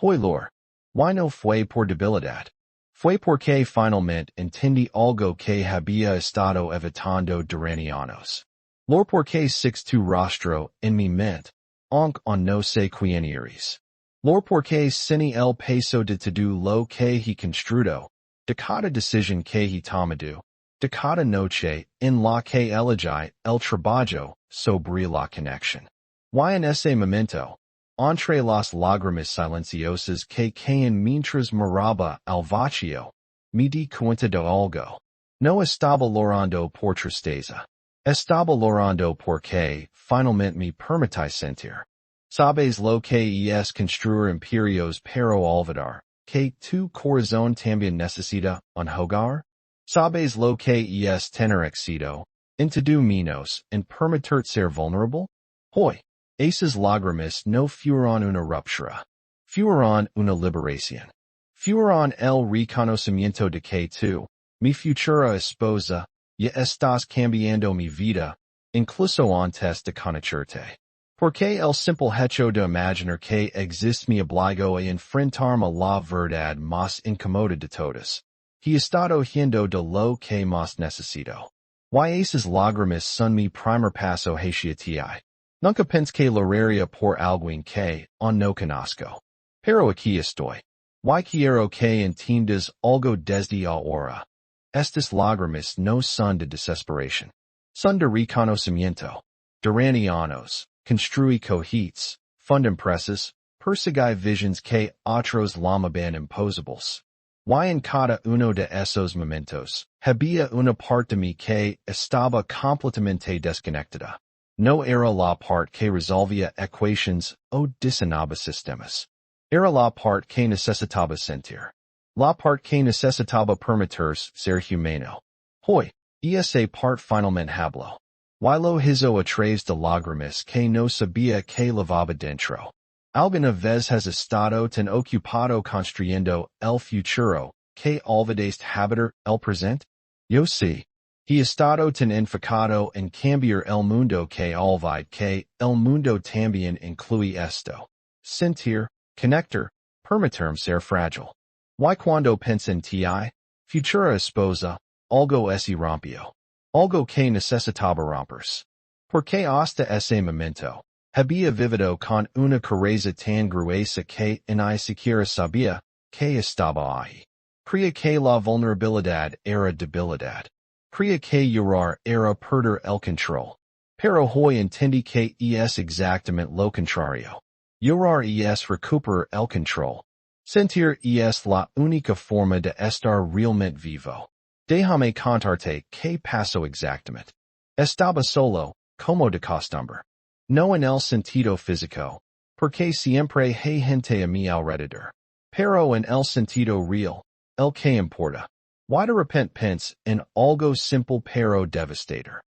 Lor. Why no fue por debilidad? Fue porque finalmente entendí algo que había estado evitando durante años. Lor porque six tu rostro en mi mente, aunque on no sé quién eres. Lor porque sini el peso de todo lo que he construido, de cada decisión que he tomado, de cada noche en la que elegí el trabajo sobre la conexión. Y en ese momento, entre las lágrimas silenciosas que caen mientras miraba al vacío, me di cuenta de algo. No estaba llorando por tristeza. Estaba llorando porque, finalmente me permití sentir. Sabes lo que es construir imperios pero olvidar, que tu corazón también necesita un hogar? Sabes lo que es tener éxito, en todo menos, en permitir ser vulnerable? Esas lágrimas no fueron una ruptura. Fueron una liberación. Fueron el reconocimiento de que tú, mi futura esposa, ya estás cambiando mi vida, incluso antes de conocerte. Porque el simple hecho de imaginar que existe me obligo a enfrentarme a la verdad más incómoda de todas. He estado huyendo de lo que más necesito. Y esas lágrimas son mi primer paso hacia ti. Nunca pensé que loraría por alguien que, no conozco. Pero aquí estoy. Y quiero que entiendas algo desde ahora. Estas lágrimas no son de desesperación. Son de reconocimiento. Durante años, construí cohetes, fund empresas, perseguí visions que otros llamaban imposibles. Y en cada uno de esos momentos, había una parte de mí que estaba completamente desconectada. No era la parte que resolvía ecuaciones o diseñaba sistemas. Era la parte que necesitaba sentir. La parte que necesitaba permitirse ser humano. Esa parte finalmente habló. Y lo hizo a través de lágrimas que no sabía que lavaba dentro. ¿Alguna vez has estado tan ocupado construyendo el futuro que olvidaste habitar el presente? Yo sí. He estado tan enfocado en cambiar el mundo que olvidé que el mundo también incluye esto. Sentir, conectar, permitirme ser frágil. Y cuando pensé en ti, futura esposa, algo se rompió. Algo que necesitaba romperse. Porque hasta ese momento, había vivido con una cabeza tan gruesa que ni siquiera sabía que estaba ahí. Creía que la vulnerabilidad era debilidad. Creía que llorar era perder el control. Pero hoy entendí que es exactamente lo contrario. Llorar es recuperar el control. Sentir es la única forma de estar realmente vivo. Déjame contarte qué pasó exactamente. Estaba solo, como de costumbre. No en el sentido físico, porque siempre hay gente a mi alrededor. Pero en el sentido real, el que importa. Y de repente pensé en algo simple pero devastador.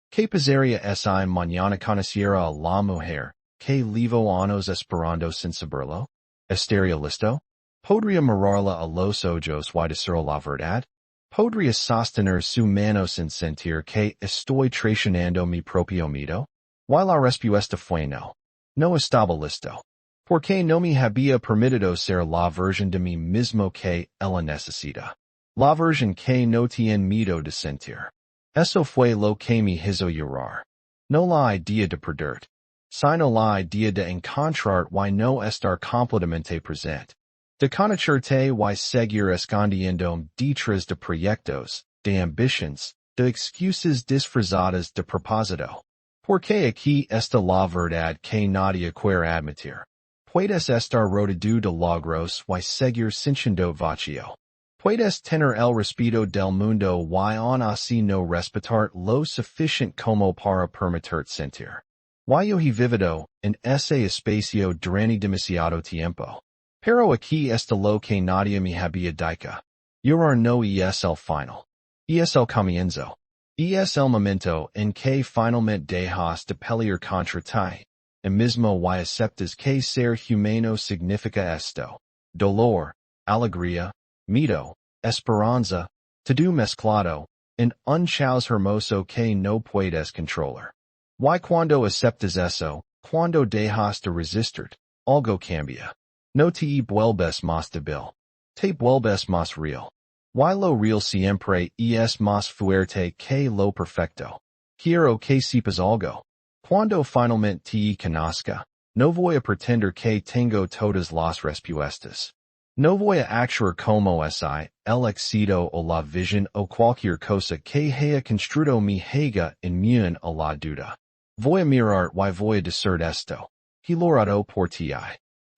¿Qué pasaría si mañana conociera a la mujer que llevo años esperando sin saberlo? ¿Estaría listo? ¿Podría mirarla a los ojos y decir la verdad? ¿Podría sostener su mano sin sentir que estoy traicionando mi propio miedo? Y la respuesta fue no. No estaba listo. Porque no me había permitido ser la versión de mí mismo que ella necesita. La versión que no tiene miedo de sentir. Eso fue lo que me hizo llorar. No la idea de perderte, sino la idea de encontrar y no estar completamente presente. De conocerte y seguir escondiendo detrás de proyectos, de ambitions, de excusas disfrazadas de propósito. Porque aquí está la verdad que nadie quiere admitir. Puedes estar rodeado de logros y seguir sintiendo vacío. Puedes tener el respeto del mundo y aún así no respetar lo suficiente como para permitirte sentir. Y yo he vivido en ese espacio durante demasiado tiempo. Pero aquí está lo que nadie me había dicho. Llorar no es el final. Es el comienzo. Es el momento en que finalmente dejas de pelear contra ti. Y mismo y aceptas que ser humano significa esto. Dolor, alegría, miedo, esperanza, todo mezclado, en un caos hermoso que no puedes controlar. Y cuando aceptas eso, cuando dejas de resistir, algo cambia. No te vuelves más débil. Te vuelves más real. Y lo real siempre es más fuerte que lo perfecto. Quiero que sepas algo. Cuando finalmente te conozca, no voy a pretender que tengo todas las respuestas. No voy a actuar como si el éxito o la visión o cualquier cosa que haya construido me haya inmune a la duda. Voy a mirar y voy a decir esto. He logrado por ti.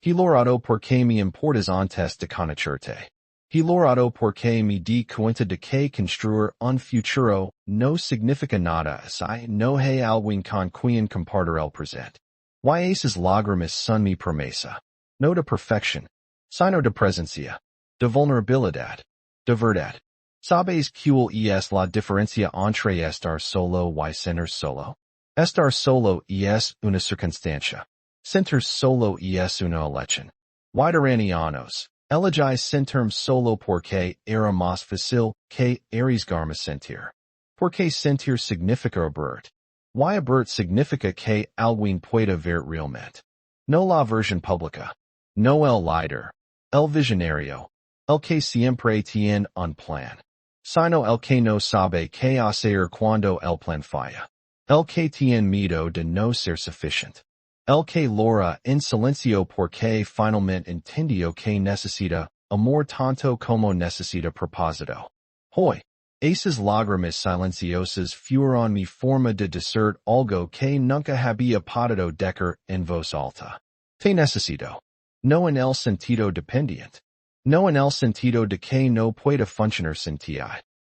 He logrado porque me importas antes de conocerte. He logrado porque me di cuenta de que construir un futuro no significa nada si no hay alguien con quien compartir el presente. Y esas lágrimas son mi promesa. No de perfección, sino de presencia, de vulnerabilidad, de verdad. ¿Sabes cuál es la diferencia entre estar solo y sentir solo? Estar solo es una circunstancia. Sentir solo es una elección. Y durante años, elegí sentirme solo porque era más fácil que arriesgarme a sentir. Porque sentir significa abrir. Y abrir significa que alguien pueda ver realmente. No la versión pública. No el líder. El visionario. El que siempre tiene un plan. Sino el que no sabe qué hacer cuando el plan falla. El que tiene miedo de no ser suficiente. El que logra en silencio porque finalmente entendió que necesita amor tanto como necesita propósito. Hoy, esas lágrimas silenciosas fueron mi forma de decir algo que nunca había podido decir en voz alta. Te necesito. No en el sentido dependiente. No en el sentido de que no pueda funcionar sin ti.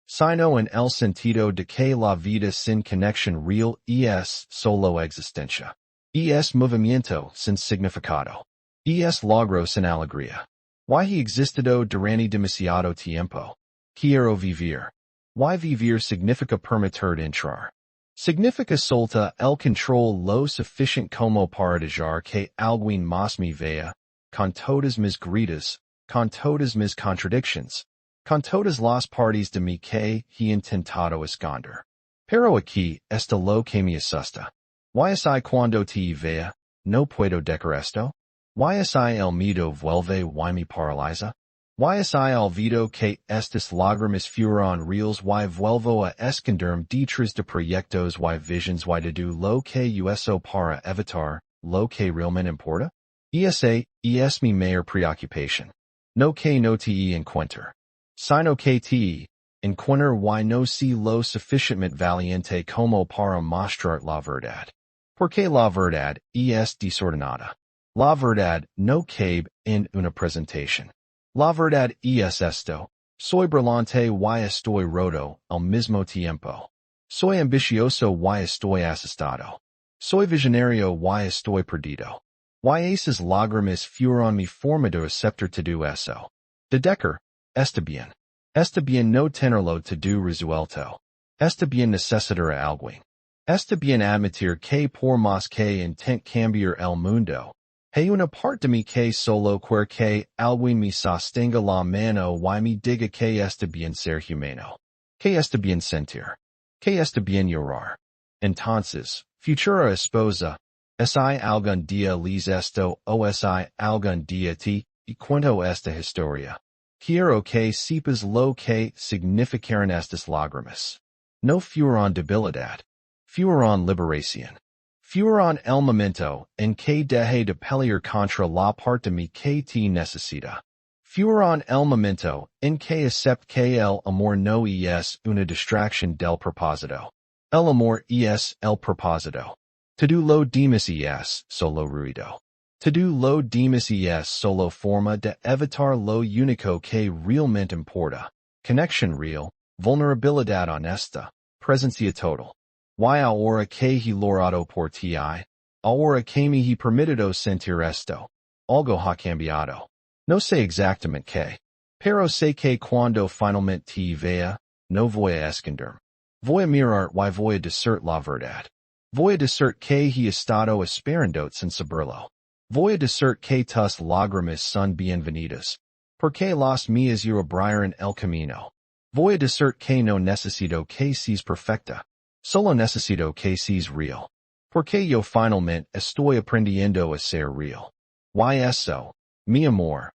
Sino en el sentido de que la vida sin conexión real es solo existencia. Es movimiento sin significado. Es logro sin alegría. Y he existido durante demasiado tiempo. Quiero vivir. Y vivir significa permitir entrar. Significa solta el control lo suficiente como para dejar que alguien más me vea, con todas mis gritas, con todas mis contradicciones, con todas las partes de mí que he intentado esconder. Pero aquí está lo que me asusta. Y si cuando te vea, no puedo decir esto? Y si el miedo vuelve y me paraliza? Y si olvido que estas lágrimas fueron reales y vuelvo a esconderme detrás de proyectos y visions y de lo que uso para evitar lo que realmente importa? Esa es mi mayor preocupación. No que no te encuentre. Sino que te encuentre y no si lo suficientemente valiente como para mostrar la verdad. Porque la verdad es desordenada. La verdad no cabe en una presentación. La verdad es esto. Soy brillante y estoy roto al mismo tiempo. Soy ambicioso y estoy asustado. Soy visionario y estoy perdido. Y esas lágrimas fueron mi forma de aceptar todo eso. De decir, está bien. Está bien no tenerlo todo resuelto. Está bien necesitar a alguien. Está bien admitir que por más que intent cambiar el mundo, hay una parte de mí que solo quiere que alguien me sostenga la mano y me diga que está bien ser humano. Que está bien sentir. Que está bien llorar. Entonces, futura esposa, si algún día les esto o si algún día te cuento esta historia. Quiero que sepas lo que significaron estas lágrimas. No fueron debilidad. Fueron liberación. Fueron el momento en que dejé de pelear contra la parte de mí que te necesita. Fueron el momento en que acepté que el amor no es una distracción del propósito. El amor es el propósito. Todo lo demás es solo ruido. Todo lo demás es solo forma de evitar lo único que realmente importa. Conexión real, vulnerabilidad honesta, presencia total. Y ahora que he logrado por ti, ahora que me he permitido sentir esto, algo ha cambiado. No sé exactamente qué, pero sé que cuando finalmente te vea, no voy a esconderme. Voy a mirar y voy a decir la verdad. Voy a decir que he estado esperando sin saberlo. Voy a decir que tus lágrimas son bienvenidas, porque las mías abrieron el camino. Voy a decir que no necesito que seas perfecta. Solo necesito que seas real. Porque yo finalmente estoy aprendiendo a ser real. Y eso, Mi amor.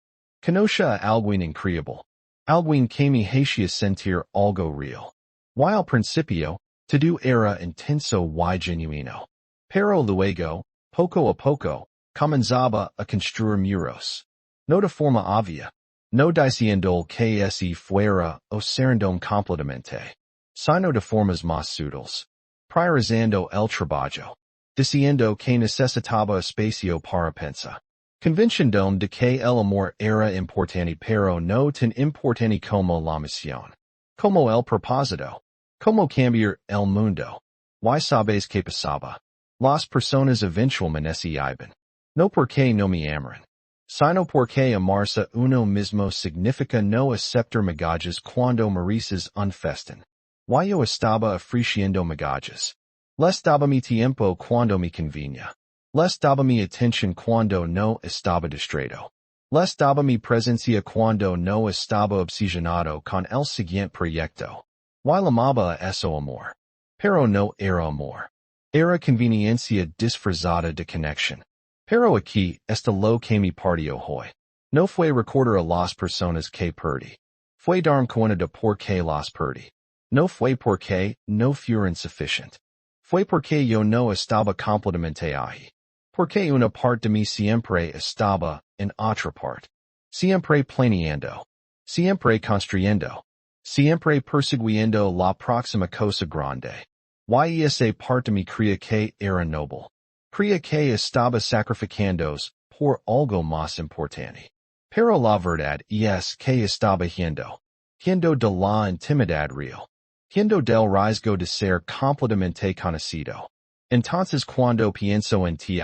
Conosce alguien increíble. Alguien que me hacia sentir algo real. Y al principio, todo era intenso y genuino. Pero luego, poco a poco, comenzaba a construir muros. No de forma obvia. No diciendo que ese fuera o serendón completamente. Sino de formas más sutiles. Priorizando el trabajo. Diciendo que necesitaba espacio para pensar. Convenciendo de que el amor era importante pero no tan importante como la misión. Como el propósito. Como cambiar el mundo. Y sabes que pasaba. Las personas eventualmente se iban. No porque no me aman. Sino porque amarse uno mismo significa no aceptar migajas cuando mereces un festín. Y yo estaba ofreciendo migajas. Les daba mi tiempo cuando me convenía. Les daba mi atención cuando no estaba distraído. Les daba mi presencia cuando no estaba obsesionado con el siguiente proyecto. Y llamaba a eso amor. Pero no era amor. Era conveniencia disfrazada de conexión. Pero aquí está lo que me partió hoy. No fue recordar a las personas que perdí. Fue darme cuenta de por qué las perdí. No fue porque no fueron suficiente. Fue porque yo no estaba completamente ahí. Porque una parte de mí siempre estaba en otra parte. Siempre planeando. Siempre construyendo. Siempre persiguiendo la próxima cosa grande. Y esa parte de mí creía que era noble. Creía que estaba sacrificándose por algo más importante. Pero la verdad es que estaba yendo de la intimidad real. Yendo del riesgo de ser completamente conocido. Entonces cuando pienso en ti,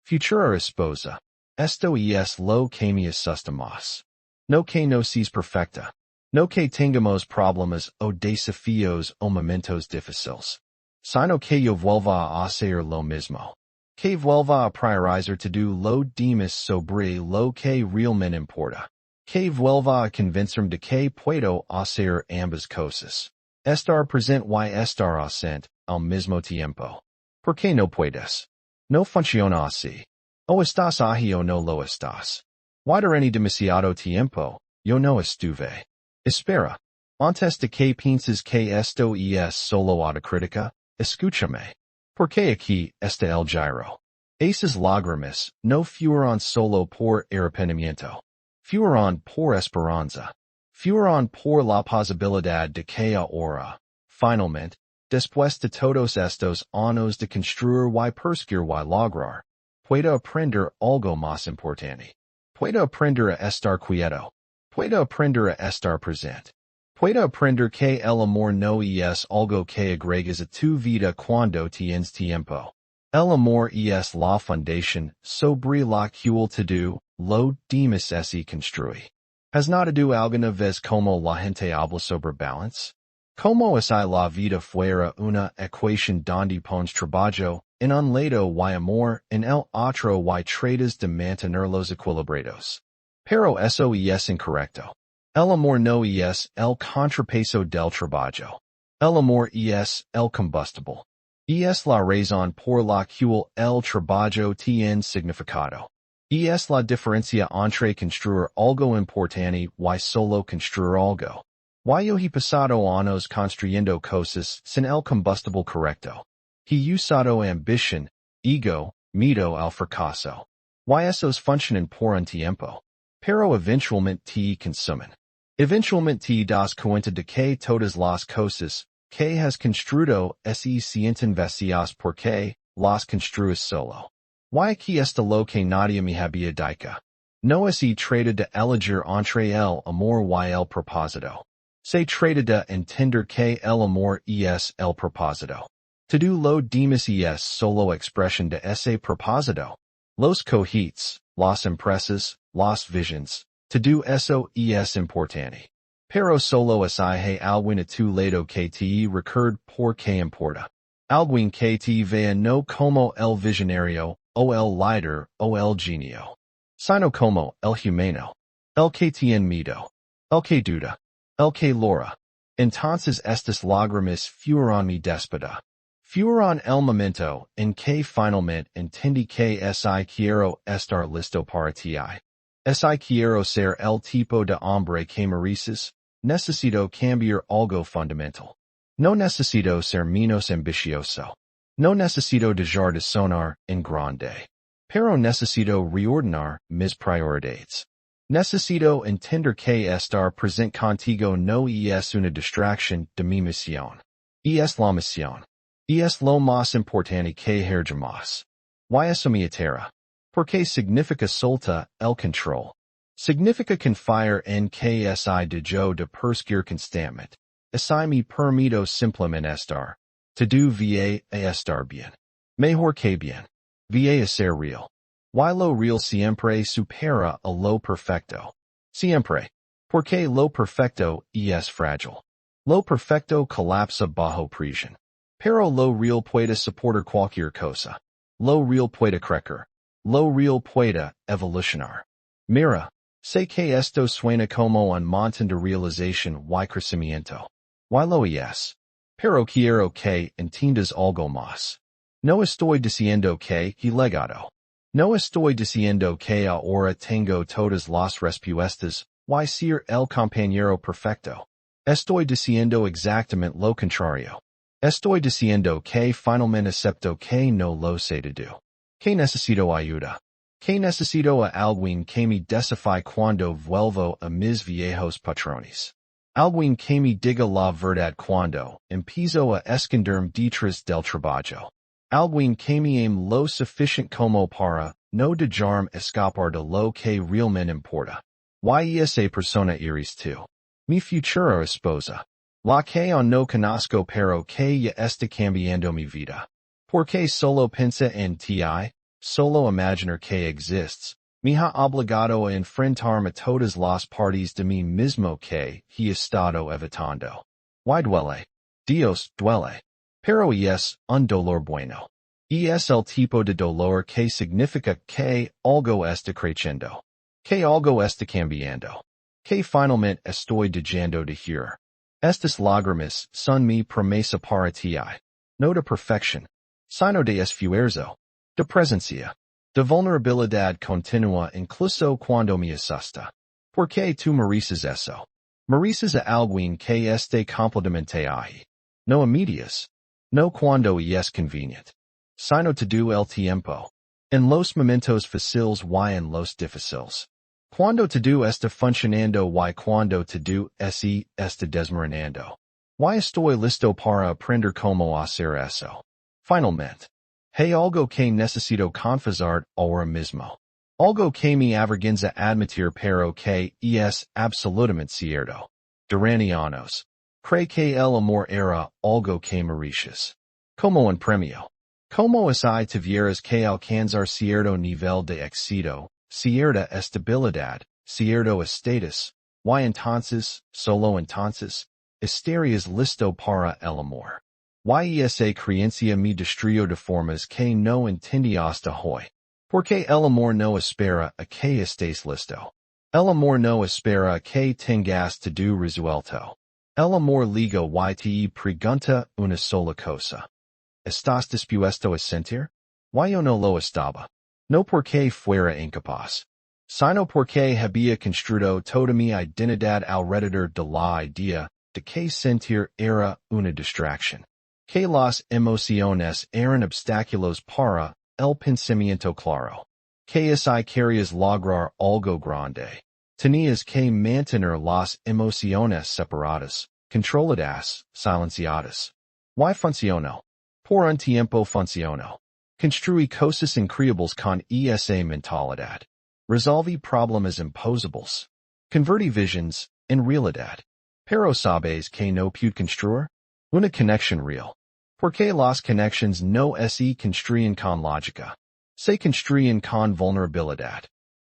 futura esposa, esto es lo que me asusta más. No que no seas perfecta. No que tengamos problemas o desafíos o momentos difíciles. Sino que yo vuelva a hacer lo mismo. Que vuelva a priorizar todo lo demás sobre lo que realmente importa. Que vuelva a convencerme de que puedo hacer ambas cosas. Estar presente y estar ausente al mismo tiempo. ¿Por qué no puedes? No funciona así. O estás ahí o no lo estás. Y durante demasiado tiempo, yo no estuve. Espera. Antes de que pienses que esto es solo autocrítica, escúchame. Porque aquí está el giro. Esas lágrimas no fueron solo por arrepentimiento. Fueron por esperanza. Fueron por la posibilidad de que ahora, finalmente, después de todos estos años de construir y perseguir y lograr, pueda aprender algo más importante. Pueda aprender a estar quieto. Pueda aprender a estar presente. Pueda aprender que el amor no es algo que agregas a tu vida cuando tienes tiempo. El amor es la fundación sobre la cual todo lo demás se construye. ¿Has notado alguna vez como la gente habla sobre balance? Como si la vida fuera una ecuación donde pones trabajo en un lado y amor en el otro y tratas de mantenerlos equilibrados? Pero eso es incorrecto. El amor no es el contrapeso del trabajo. El amor es el combustible. Es la razón por la cual el trabajo tiene significado. Es la diferencia entre construir algo importante y solo construir algo. Yo he pasado años construyendo cosas sin el combustible correcto. He usado ambición, ego, miedo al fracaso. Esos funcionan por un tiempo. Pero eventualmente te consumen. Eventualmente te das cuenta de que todas las cosas que has construido se sienten vacías porque las construyes solo. Aquí está lo que nadie me había dicho. No se trata de elegir entre el amor y el propósito. Se trata de entender que el amor es el propósito. Todo lo demás es solo expresión de ese propósito. Los cohetes, las empresas, las visions, todo eso es importante. Pero solo es hay alguien a tu lado que te recuerde por qué importa. Alguien que te vea no como el visionario, o el líder, o el genio. Sino como el humano. El que tiene miedo. El que duda. El que lora. Entonces estas lágrimas fueron mi despedida. Fueron el momento en que finalmente entendí que si quiero estar listo para ti. Si quiero ser el tipo de hombre que mereces, necesito cambiar algo fundamental. No necesito ser menos ambicioso. No necesito dejar de sonar en grande. Pero necesito reordenar mis prioridades. Necesito entender que estar presente contigo no es una distracción de mi misión. Es la misión. Es lo más importante que jamás. Y eso me atera. Porque significa solta el control. Significa confiar en que si de yo de perseguir constantemente. Si me permito simplemente estar. To do va a estar bien. Mejor que bien. Va a ser real. Y lo real siempre supera a lo perfecto. Siempre. Porque lo perfecto es frágil. Lo perfecto colapsa bajo presión. Pero lo real puede soportar cualquier cosa. Lo real puede crecer. Lo real puede evolucionar. Mira, sé que esto suena como un montón de realización y crecimiento. Y lo es. Pero quiero que entiendas algo más. No estoy diciendo que he legado. No estoy diciendo que ahora tengo todas las respuestas, y ser el compañero perfecto. Estoy diciendo exactamente lo contrario. Estoy diciendo que finalmente acepto que no lo sé todo. Que necesito ayuda. Que necesito a alguien que me desafíe cuando vuelvo a mis viejos patrones. Alguien que me diga la verdad cuando empiezo a esconderme detrás del trabajo. Alguien que me ame lo suficiente como para no dejarme escapar de lo que realmente importa. Y esa persona eres tú. Mi futura esposa. La que aún no conozco pero que ya está cambiando mi vida. Porque solo piensa en ti, solo imaginar que exists, me ha obligado a enfrentarme a todas las partes de mí mismo que he estado evitando. Y duele. Dios, duele. Pero es un dolor bueno. Es el tipo de dolor que significa que algo está creciendo. Que algo está cambiando. Que finalmente estoy dejando de girar. Estas lágrimas son mi promesa para ti. No de perfección, sino de esfuerzo, de presencia, de vulnerabilidad continua incluso cuando me asusta. Porque tú mereces eso. Mereces a alguien que esté completamente ahí. No a medias. No cuando es convenient. Sino todo el tiempo. En los momentos fáciles y en los difíciles. Cuando todo está funcionando y cuando todo está desmoronando. Y estoy listo para aprender cómo hacer eso. Finalmente. Hay algo que necesito confesar ahora mismo. Algo que me avergüenza admitir pero que es absolutamente cierto. Durante años. Creí que el amor era algo que mereces. Como un premio. Como si tuvieras que alcanzar cierto nivel de éxito, cierta estabilidad, cierto estatus, y entonces, solo entonces, estarías listo para el amor. Y esa creencia me destruyó de formas que no entendí hasta hoy. Porque el amor no espera a que estés listo. El amor no espera a que tengas todo resuelto. El amor liga y te pregunta una sola cosa. ¿Estás dispuesto a sentir? Yo no lo estaba. No porque fuera incapaz. Sino porque había construido toda mi identidad alrededor de la idea de que sentir era una distracción. Que las emociones eran obstáculos para el pensamiento claro. Que si querías lograr algo grande, tenías que mantener las emociones separadas, controladas, silenciadas. Y funcionó. Por un tiempo funcionó. Construí cosas increíbles con esa mentalidad. Resolví problemas imposibles. Convertí visions en realidad. Pero sabes que no pude construir una conexión real. Porque las conexiones no se construyen con lógica. Se construyen con vulnerabilidad.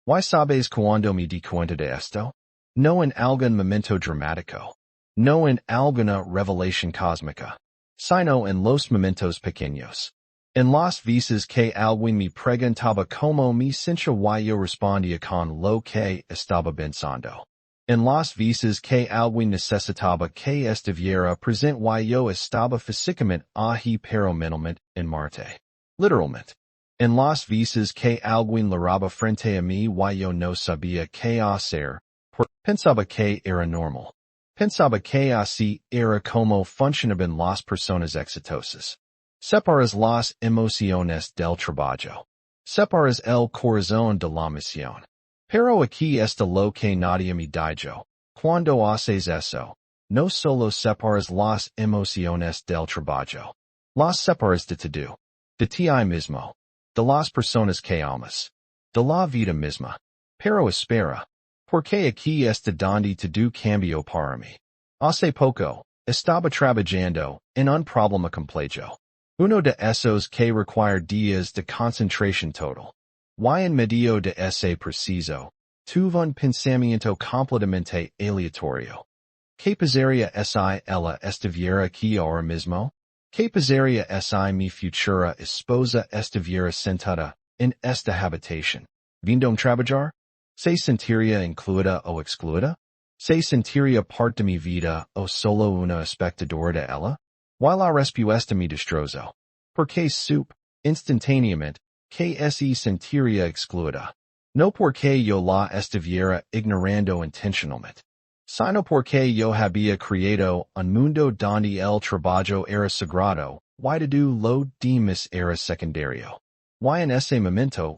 ¿Y sabes cuando me di cuenta de esto? No en algún momento dramático. No en alguna revelación cósmica. Sino en los momentos pequeños. En las veces que alguien me preguntaba cómo me sentía y yo respondía con lo que estaba pensando. En las veces que alguien necesitaba que estuviera presente y yo estaba físicamente ahí pero mentalmente en Marte. Literalmente. En las veces que alguien laraba frente a mí y yo no sabía qué hacer, pensaba que era normal. Pensaba que así era como funcionaban las personas exitosas. Separas las emociones del trabajo. Separas el corazón de la misión. Pero aquí está lo que nadie me dijo. Cuando haces eso, no solo separas las emociones del trabajo. Las separas de todo. De ti mismo. De las personas que amas. De la vida misma. Pero espera. Porque aquí está donde todo cambio para mí. Hace poco, estaba trabajando en un problema complejo. Uno de esos que require días de concentración total. Y en medio de ese preciso, tuve un pensamiento completamente aleatorio. ¿Qué pasaría si ella estuviera aquí ahora mismo? ¿Qué pasaría si mi futura esposa estuviera sentada en esta habitación? Viendo trabajar? ¿Se sentiría incluida o excluida? ¿Se sentiría parte de mi vida o solo una espectadora de ella? Y la respuesta me destrozó. Porque supe, instantáneamente, que se sentiría excluida. No porque yo la estuviera ignorando intencionalmente, sino porque yo había creado un mundo donde el trabajo era sagrado, y todo lo demás era secundario. Y en ese momento,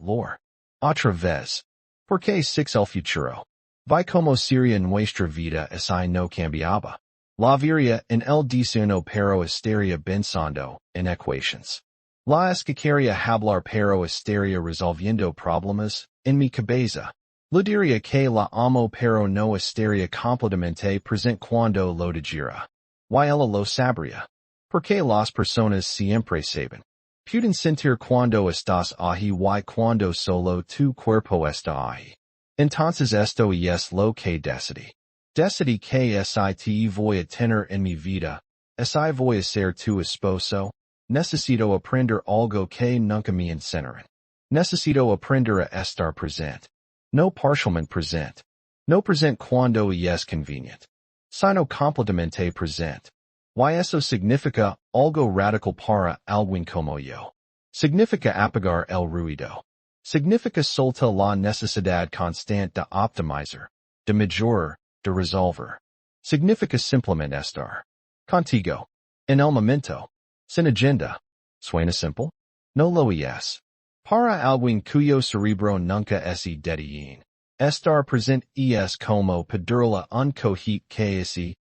otra vez. Porque six el futuro. Vi como sería nuestra vida si no cambiaba. La vería en el diseño pero estaría pensando en equations. La escucharía hablar pero estaría resolviendo problemas en mi cabeza. Le diría que la amo pero no estaría completamente presente cuando lo dijera. Y ella lo sabría. Porque las personas siempre saben. Pueden sentir cuando estás ahí y cuando solo tu cuerpo está ahí. Entonces esto es lo que decidí. Decidí que si voy a tener en mi vida, si voy a ser tu esposo, necesito aprender algo que nunca me enseñaron. Necesito aprender a estar presente. No parcialmente presente. No presente cuando es convenient. Sino completamente presente. Y eso significa algo radical para alguien como yo. Significa apagar el ruido. Significa soltar la necesidad constante de optimizar, de mejorar, de resolver. Significa simplemente estar. Contigo. En el momento. Sin agenda. ¿Suena simple? No lo es. Para alguien cuyo cerebro nunca se detiene. Estar presente es como pedirle un cojit que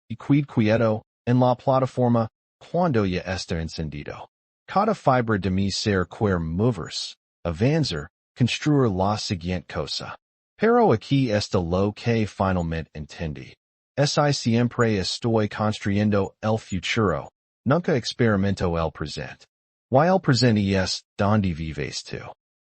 y quieto, en la plataforma, cuando ya está encendido. Cada fibra de mi ser quiere moverse, avanzar, construir la siguiente cosa. Pero aquí está lo que finalmente entendí. Siempre estoy construyendo el futuro, nunca experimento el presente. Y el presente es donde vives tú.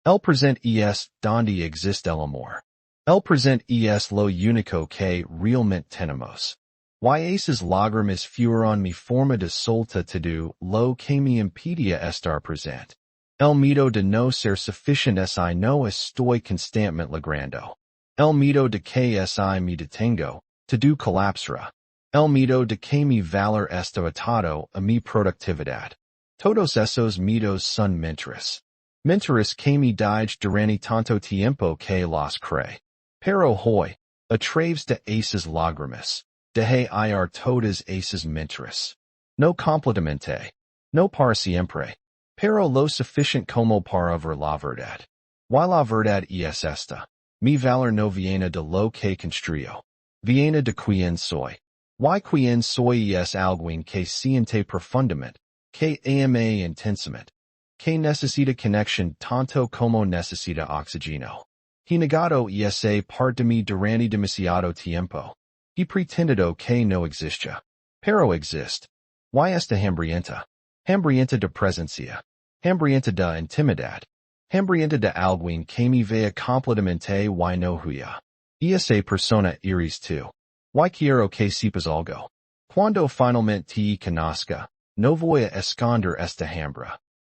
El presente es donde existe el amor. El presente es lo único que realmente tenemos. Y esas lágrimas fueron mi forma de soltar todo lo que me impedía estar presente. El miedo de no ser suficiente si no estoy constantemente logrando. El miedo de que si me detengo, todo colapsará. El miedo de que mi valor está atado a mi productividad. Todos esos miedos son mentiras. Mentiras que me dije durante tanto tiempo que las creí. Pero hoy, a través de esas lágrimas, dejé ir todas esas mentiras. No completamente. No para siempre. Pero lo suficiente como para ver la verdad. Y la verdad es esta. Mi valor no viene de lo que construyo. Viene de quien soy. Y quien soy es alguien que siente profundamente, que ama intensamente, que necesita conexión tanto como necesita oxígeno. He negado esa parte de mí durante demasiado tiempo. He pretendido que no existe. Pero existe. Y está hambrienta. Hambrienta de presencia. Hambrienta de intimidad. Hambrienta de alguien que me vea completamente y no huya. Esa persona eres tú. Y quiero que sepas algo. Cuando finalmente te conozca, no voy a esconder esta hambre.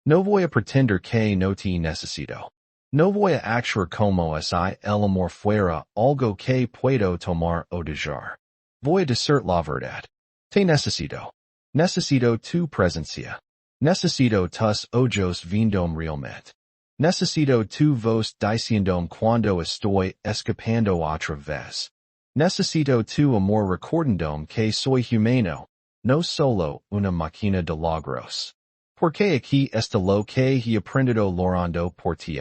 No voy a pretender que no te necesito. No voy a actuar como si el amor fuera algo que puedo tomar o dejar. Voy a decir la verdad. Te necesito. Necesito tu presencia. Necesito tus ojos viéndome realmente. Necesito tu voz diciendo cuando estoy escapando otra vez. Necesito tu amor recordando que soy humano, no solo una máquina de logros. Porque aquí está lo que he aprendido llorando por ti.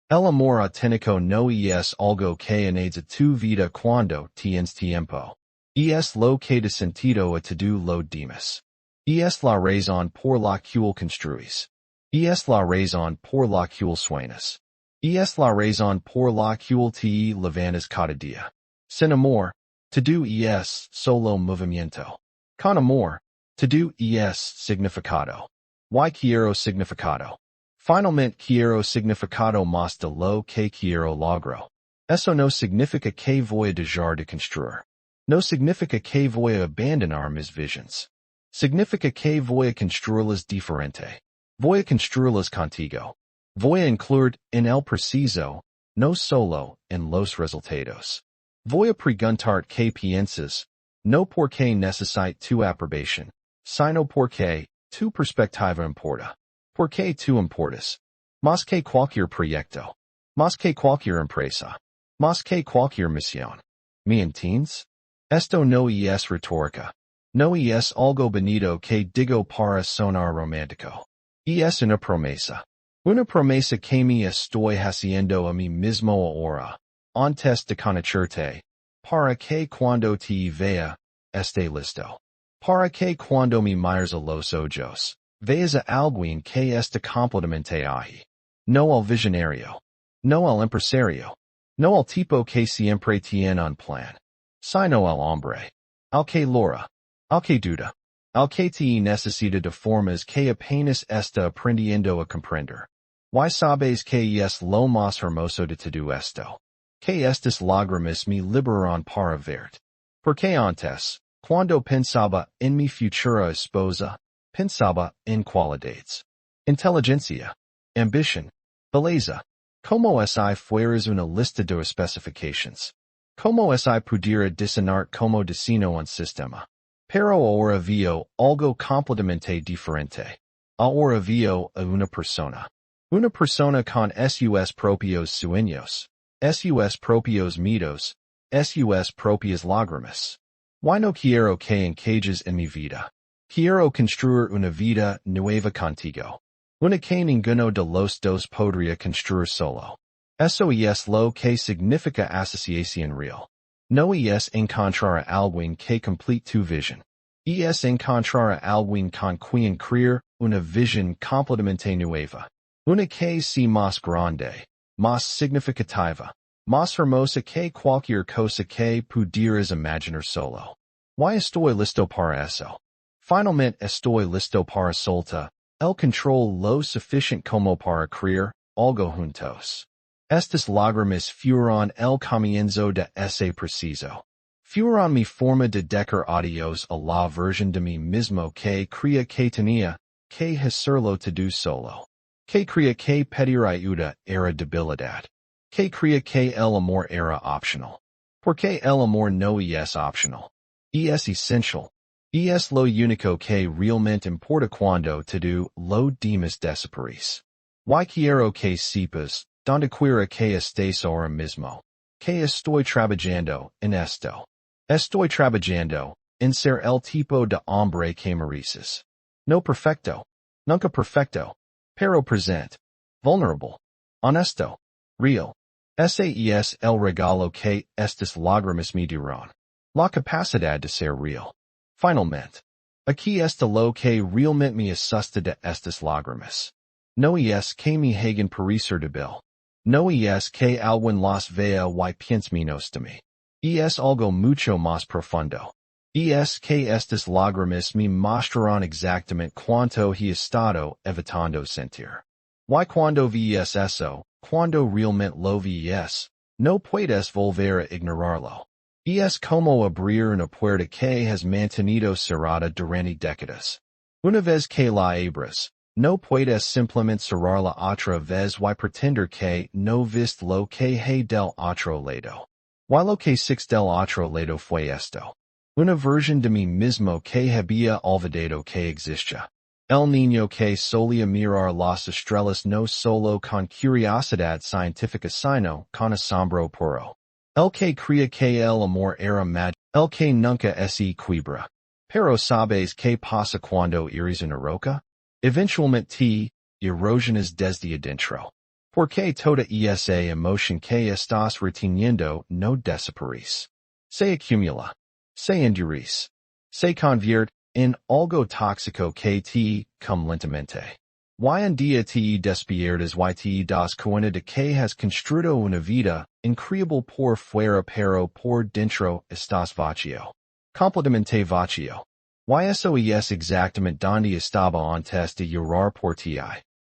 El amor auténtico no es algo que añades a tu vida cuando tienes tiempo. Es lo que de sentido a todo lo demás. Es la razón por la cual construís. Es la razón por la cual sueñas. Es la razón por la cual te levantas cada día. Sin amor, todo es solo movimiento. Con amor, todo es significado. Y quiero significado. Finalmente quiero significado más de lo que quiero logro. Eso no significa que voy a dejar de construir. No significa que voy a abandonar mis visions. Significa que voy a construirlas diferente. Voy a construirlas contigo. Voy a incluir en el preciso, no solo en los resultados. Voy a preguntar qué piensas, no porque necesite tu aprobación, sino porque tu perspectiva importa. Porque tú importas. Más que cualquier proyecto. Más que cualquier empresa. Más que cualquier misión. ¿Me entiendes? Esto no es retórica. No es algo bonito que digo para sonar romántico. Es una promesa. Una promesa que me estoy haciendo a mí mismo ahora, antes de conocerte, para que cuando te vea, esté listo. Para que cuando me mires a los ojos, veas a alguien que está completamente ahí. No al visionario. No al empresario. No al tipo que siempre tiene un plan. Sino al hombre. Al que lora. Al que duda. Al que te necesita de formas que apenas está aprendiendo a comprender. Y sabes que es lo más hermoso de todo esto. Que estas lágrimas me liberaron para verte. Porque antes, cuando pensaba en mi futura esposa, pensaba en cualidades. Inteligencia. Ambition. Belleza. Como si fueras una lista de especificaciones. Como si pudiera diseñar como diseño un sistema. Pero ahora veo algo completamente diferente. Ahora veo a una persona. Una persona con sus propios sueños. Sus propios miedos. Sus propias lágrimas. Y no quiero que encajes en mi vida. Quiero construir una vida nueva contigo. Una que ninguno de los dos podría construir solo. Eso es lo que significa asociación real. No es encontrar a alguien que complete tu vision. Es encontrar a alguien con quien crear una visión completamente nueva. Una que sea más grande, más significativa, más hermosa que cualquier cosa que pudieras imaginar solo. Y estoy listo para eso. Finalmente estoy listo para soltar el control lo suficiente como para crear algo juntos. Estas lágrimas fueron el comienzo de ese preciso. Fueron mi forma de decir adiós a la versión de mí mismo que creía que tenía que hacerlo todo solo. Que creía que pedir ayuda era debilidad. Que creía que el amor era optional. Porque el amor no es optional. Es essential. Es lo único que realmente importa cuando todo lo demás desaparece. Y quiero que sepas, donde quiera que estés ahora mismo, que estoy trabajando en esto. Estoy trabajando en ser el tipo de hombre que mereces. No perfecto. Nunca perfecto. Pero present. Vulnerable. Honesto. Real. Ese es el regalo que estas lágrimas me dieron. La capacidad de ser real. Finalmente. Aquí está lo que realmente me asusta de estas lágrimas. No es que me hagan parecer débil. No es que alguien las vea y piense menos de mí. Es algo mucho más profundo. Es que estas lágrimas me mostrarán exactamente cuánto he estado evitando sentir. Y cuando ves eso, cuando realmente lo ves, no puedes volver a ignorarlo. Es como abrir una puerta que has mantenido cerrada durante décadas. Una vez que la abres, no puedes simplemente cerrarla otra vez y pretender que no viste lo que hay del otro lado. Y lo que six del otro lado fue esto. Una versión de mí mismo que había olvidado que existía. El niño que solía mirar las estrellas no solo con curiosidad científica sino con asombro puro. El que creía que el amor era mágico, el que nunca se equilibra. Pero sabes que pasa cuando eres una roca? Eventualmente, erosiones desde adentro. Porque toda esa emoción que estás reteniendo no desaparece. Se acumula. Se endurece. Se convierte en algo tóxico que te come lentamente. Hoy en día te despiertas y te das cuenta de que has construido una vida increíble por fuera pero por dentro estás vacío. Completamente vacío. Y eso es exactamente donde estaba antes de llorar por ti.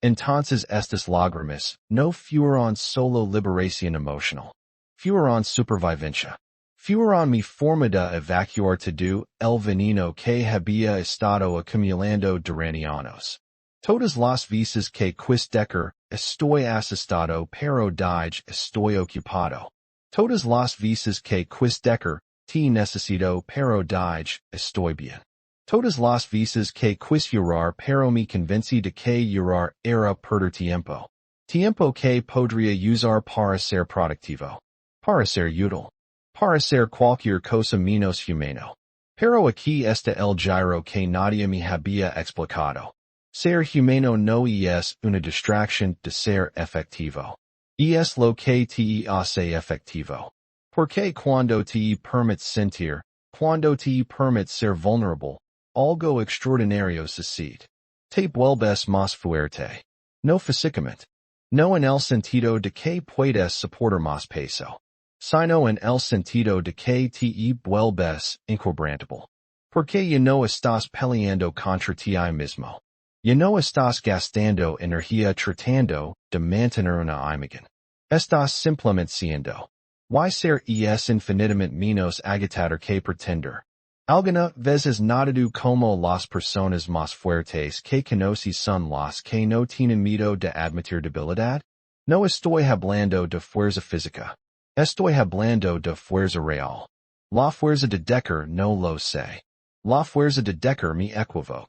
Entonces estas lágrimas no fueron solo liberación emocional. Fueron supervivencia. Fueron mi forma de evacuar todo el veneno que había estado acumulando durante años. Todas las veces que quis decir, estoy asustado pero dije estoy ocupado. Todas las veces que quis decir, te necesito pero dije estoy bien. Todas las veces que quis llorar pero me convencí de que llorar era perder tiempo. Tiempo que podría usar para ser productivo. Para ser útil. Para ser cualquier cosa menos humano. Pero aquí está el giro que nadie me había explicado. Ser humano no es una distracción de ser efectivo. Es lo que te hace efectivo. Porque cuando te permites sentir, cuando te permites ser vulnerable, algo extraordinario sucede. Te vuelves más fuerte. No físicamente. No en el sentido de que puedes soportar más peso. Sino en el sentido de que te vuelves inquebrantable. Porque ya no estás peleando contra ti mismo. Ya no estás gastando energía tratando de mantener una imagen. Estás simplemente siendo. Y ser es infinitamente menos agitador que pretender. Algunas veces notado como las personas más fuertes que conocí son las que no tienen miedo de admitir debilidad. No estoy hablando de fuerza física. Estoy hablando de fuerza real. La fuerza de decir no lo sé. La fuerza de decir me equivoco.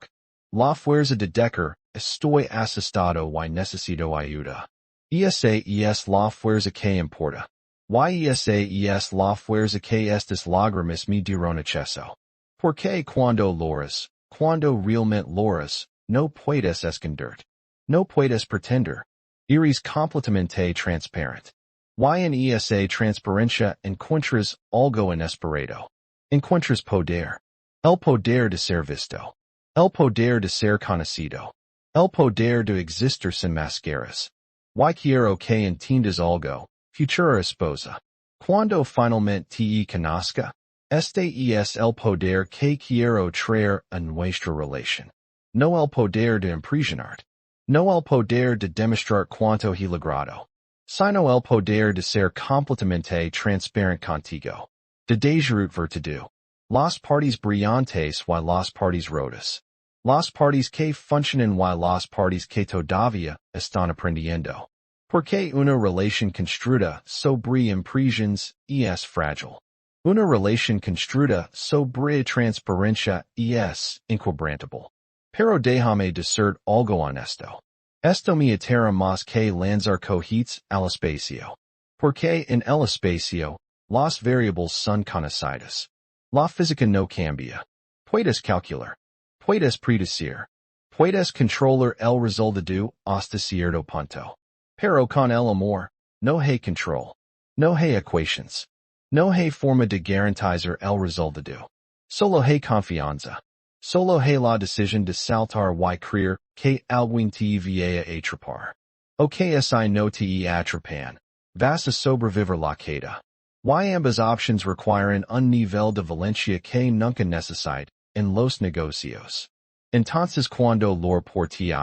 La fuerza de decir estoy asustado y necesito ayuda. Esa es la fuerza que importa. Y esa es la fuerza que estas lágrimas me dieron acceso. Porque cuando lloras, cuando realmente lloras, no puedes esconderte. No puedes pretender. Eres completamente transparente. Y en esa transparencia encuentras algo inesperado. Encuentras poder. El poder de ser visto. El poder de ser conocido. El poder de existir sin máscaras. Y quiero que entiendas algo, Futura Esposa. Cuando finalmente te conozca, este es el poder que quiero traer a nuestra relación. No el poder de impresionarte. No el poder de demostrar cuánto he logrado. Sino el poder de ser completamente transparente contigo. De disfrutar todo. Las partes brillantes y las partes rotas. Las partes que funcionan y las partes que todavía están aprendiendo. Porque una relación construida sobre impresiones es frágil. Una relación construida sobre transparencia es inquebrantable. Pero déjame decir algo honesto. Esto me atera más que lanzar cohetes al espacio. Porque en el espacio, las variables son conocidas. La física no cambia. Puedes calcular. Puedes predecir. Puedes controlar el resultado hasta cierto punto. Pero con el amor, no hay control. No hay equations. No hay forma de garantizar el resultado. Solo hay confianza. Solo hay la decisión de saltar y creer que alguien te va a atrapar. O que si no te atrapan, vas a sobrevivir la queda. Y ambas options requieren un nivel de valencia que nunca necesite en los negocios. Entonces cuando lor por ti,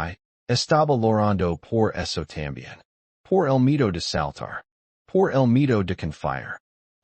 estaba lorando por eso también. Por el miedo de saltar. Por el miedo de confiar.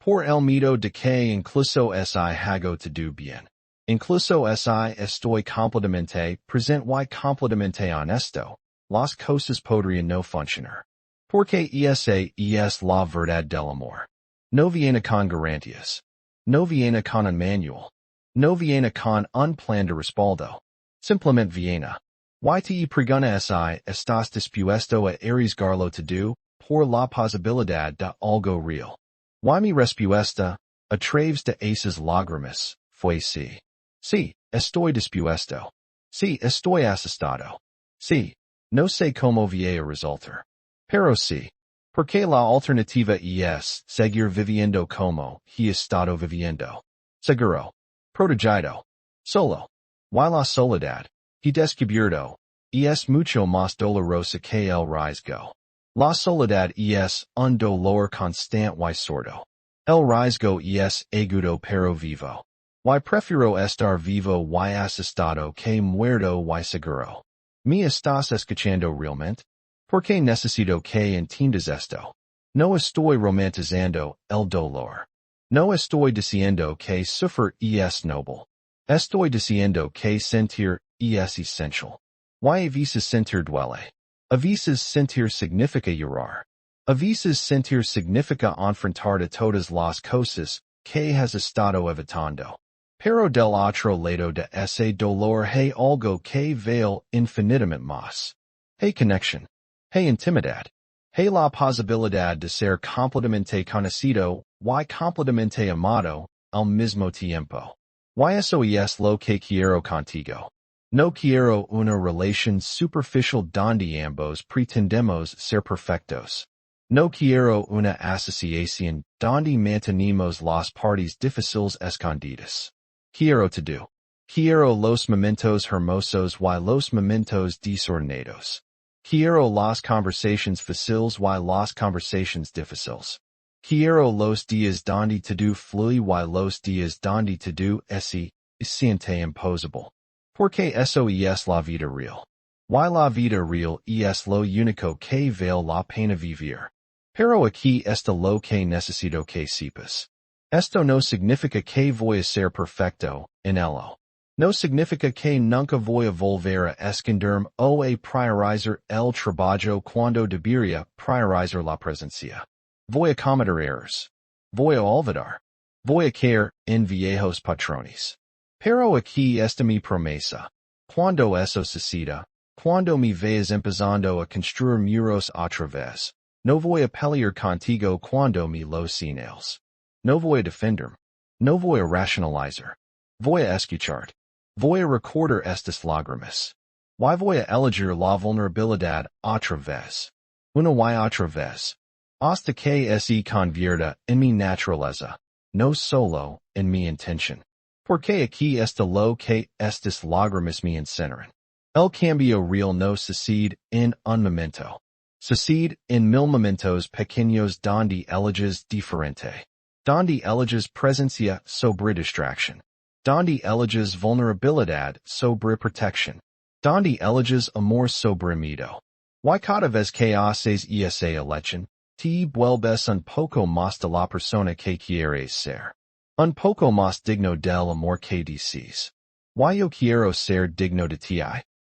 Por el miedo de que incluso si hago todo bien. Incluso si estoy completamente presente y completamente honesto, las cosas podrían no funcionar. Porque esa es la verdad del amor. No viene con garantías. No viene con un manual. No viene con un plan de respaldo. Simplemente viene. Yte preguna si estás dispuesto a arriesgarlo todo por la posibilidad de algo real. Y mi respuesta, a través de esas lágrimas, fue sí. Sí, estoy dispuesto. Sí, estoy asustado. Sí, no sé cómo voy a resultar. Pero sí. Porque la alternativa es seguir viviendo como he estado viviendo. Seguro. Protegido. Solo. Y la soledad. He descubierto. Es mucho más dolorosa que el riesgo. La soledad es un dolor constante y sordo. El riesgo es agudo pero vivo. Y prefiero estar vivo y asustado que muerto y seguro. ¿Me estás escuchando realmente? Porque necesito que entiendas esto. No estoy romantizando el dolor. No estoy diciendo que sufrir es noble. Estoy diciendo que sentir es esencial. Y a veces sentir duele. A veces sentir significa llorar. A veces sentir significa enfrentar a todas las cosas que has estado evitando. Pero del otro lado de ese dolor hay algo que vale infinitamente más. Hay conexión. Hay intimidad. Hay la posibilidad de ser completamente conocido y completamente amado al mismo tiempo. Y eso es lo que quiero contigo. No quiero una relación superficial donde ambos pretendemos ser perfectos. No quiero una asociación donde mantenemos las partes difíciles escondidas. Quiero todo. Quiero los momentos hermosos y los momentos desordenados. Quiero las conversations fáciles y las conversations difíciles. Quiero los días donde todo fluye y los días donde todo se siente imposible. Porque eso es la vida real. Y la vida real es lo único que vale la pena vivir. Pero aquí está lo que necesito que sepas. Esto no significa que voy a ser perfecto en ello. No significa que nunca voy a volver a esconderme o a priorizar el trabajo cuando debería priorizar la presencia. Voy a cometer errors. Voy a olvidar. Voy a caer en viejos patrones. Pero aquí está mi promesa. Cuando eso suceda, cuando me veas empezando a construir muros otra vez, no voy a pelear contigo cuando me lo señales. No voy a defenderme. No voy a racionalizar. Voy a escuchar. Voy a recordar estas lágrimas. Y voy a elegir la vulnerabilidad otra vez. Una y otra vez. Hasta que se convierta en mi naturaleza, no solo en mi intención. Porque aquí está lo que estas lágrimas me enseñan. El cambio real no sucede en un momento. Sucede en mil momentos pequeños donde eliges diferente. Donde eliges presencia sobre distracción. Donde eliges vulnerabilidad sobre protección. Donde eliges amor sobre miedo. Y cada vez que haces esa elección, te vuelves un poco más de la persona que quieres ser. Un poco más digno del amor que dices. Y yo quiero ser digno de ti.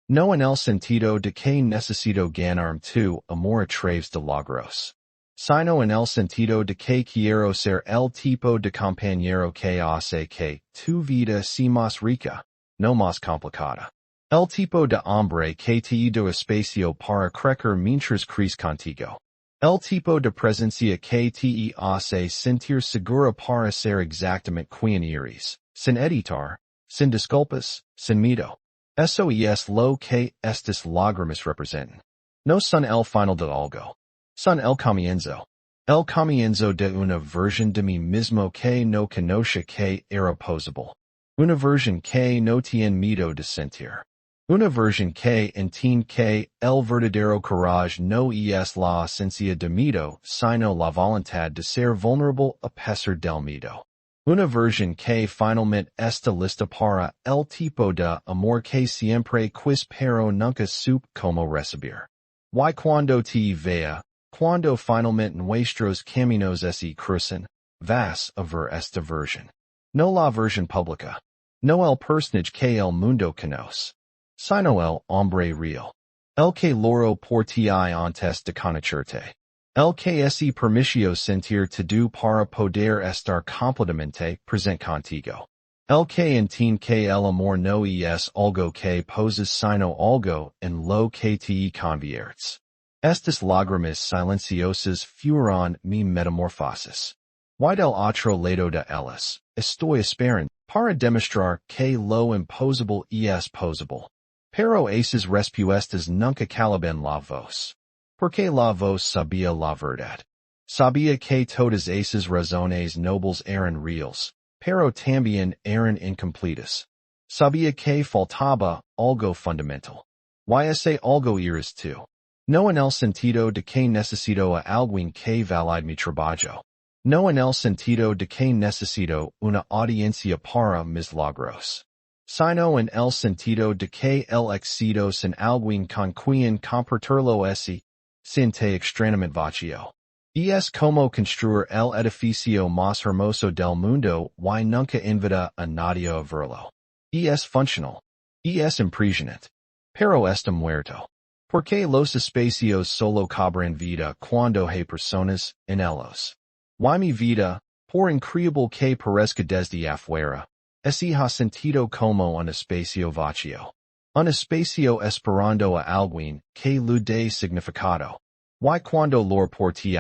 No en el sentido de que necesito ganarme tu amor a través de logros. Sino en el sentido de que quiero ser el tipo de compañero que hace que tu vida sea más rica, no más complicada. El tipo de hombre que te da espacio para crecer mientras crees contigo. El tipo de presencia que te hace sentir segura para ser exactamente quien eres, sin editar, sin disculpas, sin miedo. Eso es lo que estas lágrimas representan. No son el final de algo. Son el comienzo. El comienzo de una versión de mí mismo que no conocía que era posible. Una versión que no tiene miedo de sentir. Una versión que entiende que el verdadero coraje no es la esencia de miedo, sino la voluntad de ser vulnerable a pesar del miedo. Una versión que finalmente está lista para el tipo de amor que siempre quis pero nunca supe cómo recibir. Y cuando te vea, cuando finalmente nuestros caminos se crucen, vas a ver esta versión. No la versión pública. No el personaje que el mundo conoce. Sino el hombre real. El que loro por ti antes de conocerte. El que se permitió sentir todo para poder estar completamente presente contigo. El que entiende el amor no es algo que poses sino algo en lo que te conviertes. Estas lágrimas silenciosas fueron mi metamorfosis. Y del otro lado de ellas, estoy esperando para demostrar que lo imposible es posible. Pero esas respuestas nunca calaban la voz. Porque la voz sabía la verdad. Sabía que todas esas razones nobles eran reales, pero también eran incompletas. Sabía que faltaba algo fundamental. Y ese algo eres tú. No en el sentido de que necesito a alguien que valide mi trabajo. No en el sentido de que necesito una audiencia para mis logros. Sino en el sentido de que el éxito sin alguien con quien compartirlo se siente extrañamente vacío. Es como construir el edificio más hermoso del mundo y nunca invita a nadie a verlo. Es funcional. Es impresionante. Pero está muerto. Porque los espacios solo cobran vida cuando hay personas en ellos. Y mi vida, por increíble que parezca desde afuera, ha sentido como un espacio vacío. Un espacio esperando a alguien que le dé significado. Y cuando lo porti,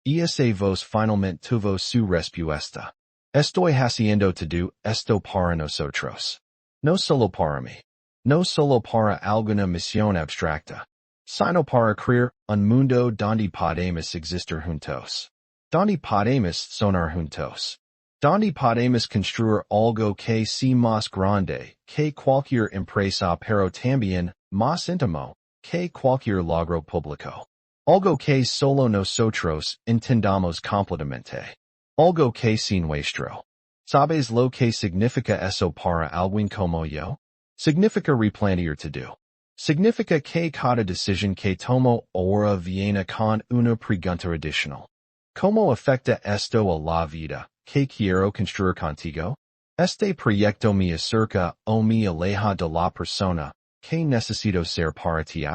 esa voz finalmente tuvo su respuesta. Estoy haciendo todo esto para nosotros. No solo para mí. No solo para alguna misión abstracta. Sino para crear un mundo donde podemos existir juntos. Donde podemos sonar juntos. Donde podemos construir algo que sea más grande que cualquier empresa pero también más íntimo que cualquier logro público. Algo que solo nosotros entendamos completamente. Algo que sea nuestro. ¿Sabes lo que significa eso para alguien como yo? Significa replantear todo. Significa que cada decisión que tomo ahora viene con una pregunta adicional. ¿Cómo afecta esto a la vida que quiero construir contigo? Este proyecto me acerca o me aleja de la persona que necesito ser para ti.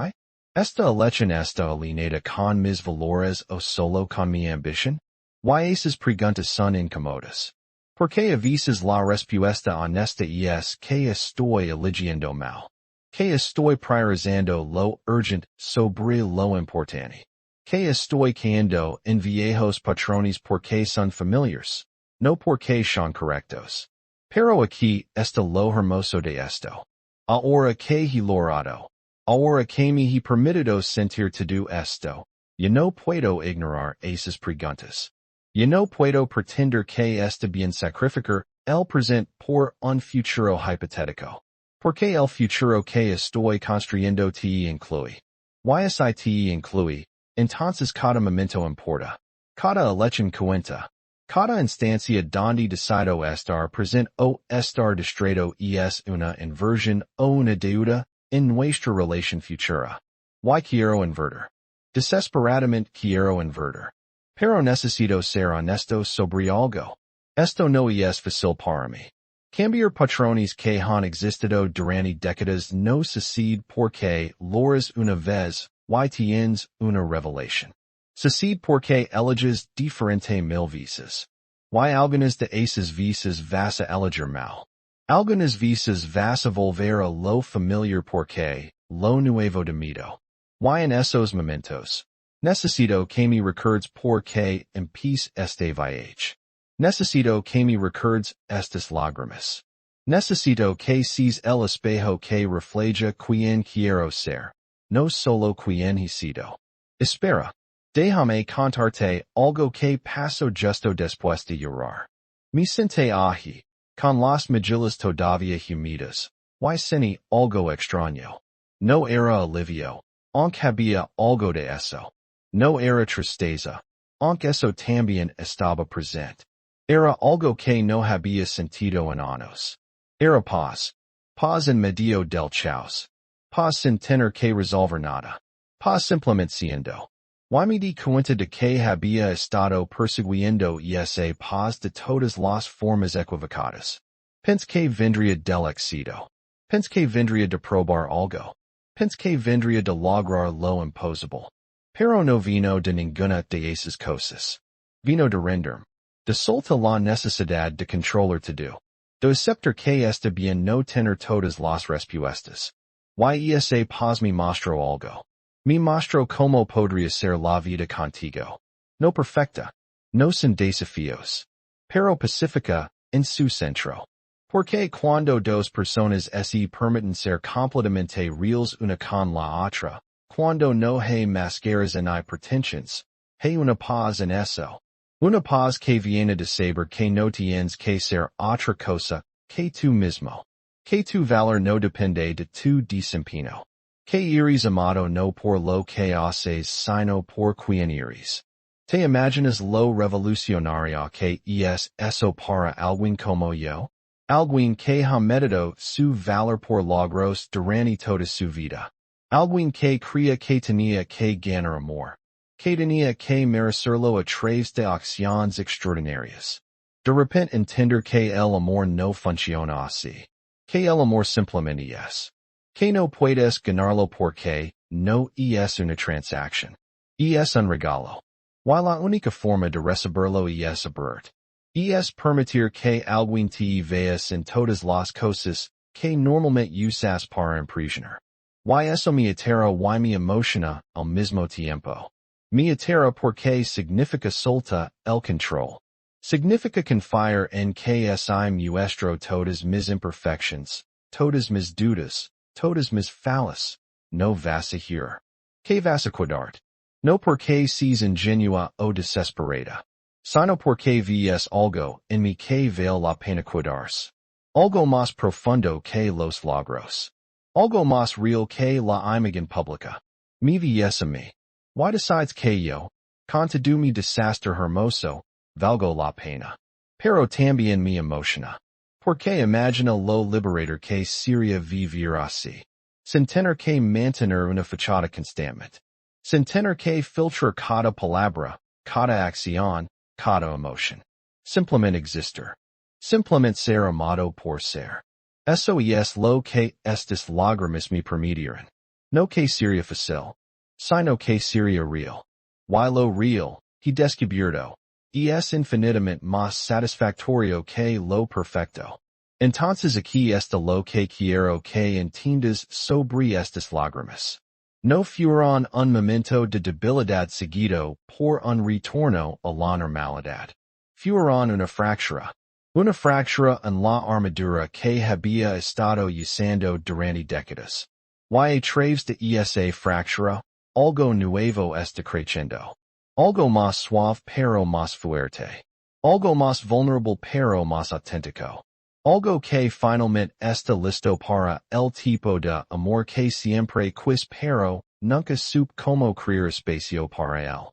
¿Esta elección está alineada con mis valores o solo con mi ambición? Y esas preguntas son incómodas. Porque a veces la respuesta honesta es que estoy eligiendo mal. Que estoy priorizando lo urgente sobre lo importante. Que estoy cayendo en viejos patrones porque son familiares, no porque son correctos. Pero aquí está lo hermoso de esto. Ahora que he logrado. Ahora que me he permitido sentir todo esto, yo no puedo ignorar esas preguntas. Yo no puedo pretender que está bien sacrificar el presente por un futuro hipotético. Porque el futuro que estoy construyendo te incluye. Y si te incluye, entonces cada momento importa. Cada elección cuenta. Cada instancia donde decido estar presente o estar distraído es una inversión o una deuda en nuestra relación futura. Y quiero invertir. Desesperadamente quiero invertir. Pero necesito ser honesto sobre algo. Esto no es fácil para mí. Cambiar patrones que han existido durante décadas no sucede porque logras una vez y tienes una revelación. Sucede porque eliges diferente mil veces. Y algunas de esas veces vas a elegir mal. Algunas veces vas a volver a lo familiar porque lo nuevo de miedo. Y en esos momentos, necesito que me recuerdes porque empiece este viaje. Necesito que me recuerdes estas lágrimas. Necesito que seas el espejo que refleja quien quiero ser, no solo quien he sido. Espera. Déjame contarte algo que pasó justo después de llorar. Me senté allí, con las mejillas todavía húmedas, y sentí algo extraño. No era alivio, aunque había algo de eso. No era tristeza, aunque eso también estaba presente. Era algo que no había sentido en años. Era paz. Paz en medio del caos. Paz sin tener que resolver nada. Paz simplemente siendo. Y me di cuenta de que había estado persiguiendo esa paz de todas las formas equivocadas. Pensé que vendría del éxito. Pensé que vendría de probar algo. Pensé que vendría de lograr lo imposible. Pero no vino de ninguna de esas cosas. Vino de rendirme. De soltar la necesidad de controlar todo. Do aceptar que esta bien no tener todas las respuestas. Esa paz mi mostro algo. Mi mostro como podría ser la vida contigo. No perfecta. No sin desafíos. Pero pacifica, en su centro. Porque cuando dos personas se permiten ser completamente reales una con la otra, cuando no hay máscaras ni pretensions, hay una paz en eso. Una paz que viene de saber que no tienes que ser otra cosa que tú mismo. Que tu valor no depende de tu desempeño. Que eres amado no por lo que haces sino por quien eres. ¿Te imaginas lo revolucionario que es eso para alguien como yo? Alguien que ha meditado su valor por logros durante toda su vida. Alguien que creía que tenía que ganar amor. Que tenía que merecerlo a través de acciones extraordinarias. De repente entender que el amor no funciona así. Que el amor simplemente es. Que no puedes ganarlo porque no es una transacción. Es un regalo. La única forma de recibirlo es abrir. Es permitir que alguien te veas en todas las cosas que normalmente usas para impresionar. Eso me altera y me emociona al mismo tiempo. Me altera porque significa solta el control. Significa confiar en que muestro todas mis imperfections, todas mis dudas, todas mis fallas. No vas a girar. Que vas a cuidarte. No porque seas ingenua o desesperada. Sino porque ves algo en mí que vale la pena cuidarse. Algo más profundo que los logros. Algo más real que la imagen pública. Me ves a mí. Why decides que yo, con todo mi desastre hermoso, valgo la pena. Pero también me emociona. Porque imagina lo liberador que sería vivir así. Sin tener que mantener una fachada constante. Sin tener que filtrar cada palabra, cada acción, cada emoción. Simplemente existir. Simplemente ser amado por ser. Eso es lo que estas lágrimas me permitieron. No que sería fácil. Sino que sería real. Lo real, he descubierto. Es infinitamente más satisfactorio que lo perfecto. Entonces aquí está lo que quiero que entiendas sobre estas lágrimas. No fueron un momento de debilidad seguido por un retorno a la normalidad. Fueron una fractura. Una fractura en la armadura que había estado usando durante décadas. A través de esa fractura, algo nuevo está creciendo. Algo más suave pero más fuerte. Algo más vulnerable pero más auténtico. Algo que finalmente está listo para el tipo de amor que siempre quis pero nunca supe cómo crear espacio para él.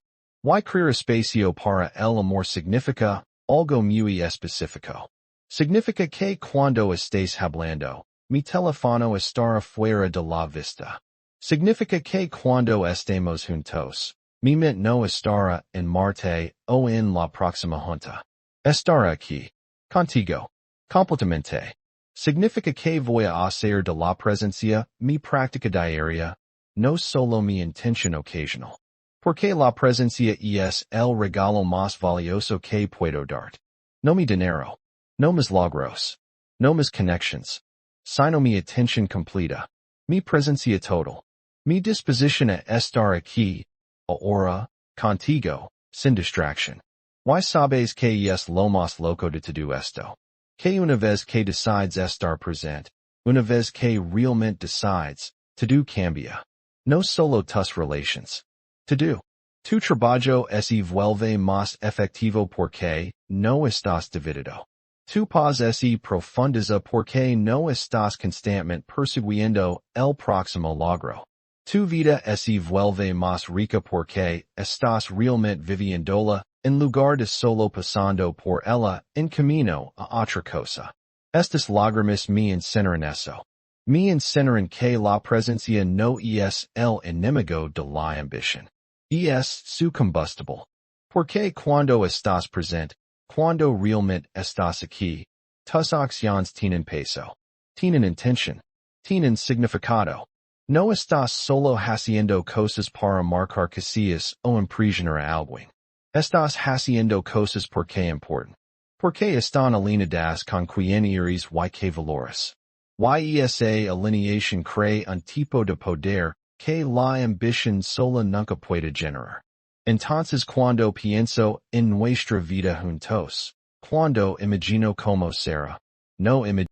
Crear espacio para el amor significa algo muy específico. Significa que cuando estés hablando, mi teléfono estará fuera de la vista. Significa que cuando estemos juntos, mi mente no estará en Marte o en la próxima junta. Estará aquí. Contigo. Completamente. Significa que voy a hacer de la presencia mi práctica diaria, no solo mi intención ocasional. Porque la presencia es el regalo más valioso que puedo darte. No mi dinero. No mis logros. No mis connections. Sino mi atención completa. Mi presencia total. Mi disposición a estar aquí, ahora, contigo, sin distracción. Sabes que es lo más loco de todo esto. Que una vez que decides estar presente, una vez que realmente decides, todo cambia. No solo tus relations. Todo. Tu trabajo se vuelve más efectivo porque no estás dividido. Tu paz se profundiza porque no estás constantemente persiguiendo el próximo logro. Tu vida se vuelve más rica porque estás realmente viviéndola en lugar de solo pasando por ella en camino a otra cosa. Estas lágrimas me enseñan eso. Me enseñan que la presencia no es el enemigo de la ambición. Es su combustible. Porque cuando estás presente, cuando realmente estás aquí, tus acciones tienen peso, tienen intención, tienen significado. No estás solo haciendo cosas para marcar casillas o impresionar a alguien. Estás haciendo cosas porque importan. Porque están alineadas con quien iris y que valores. Esa alineación crea un tipo de poder que la ambición sola nunca puede generar. Entonces cuando pienso en nuestra vida juntos, cuando imagino como será, no imagino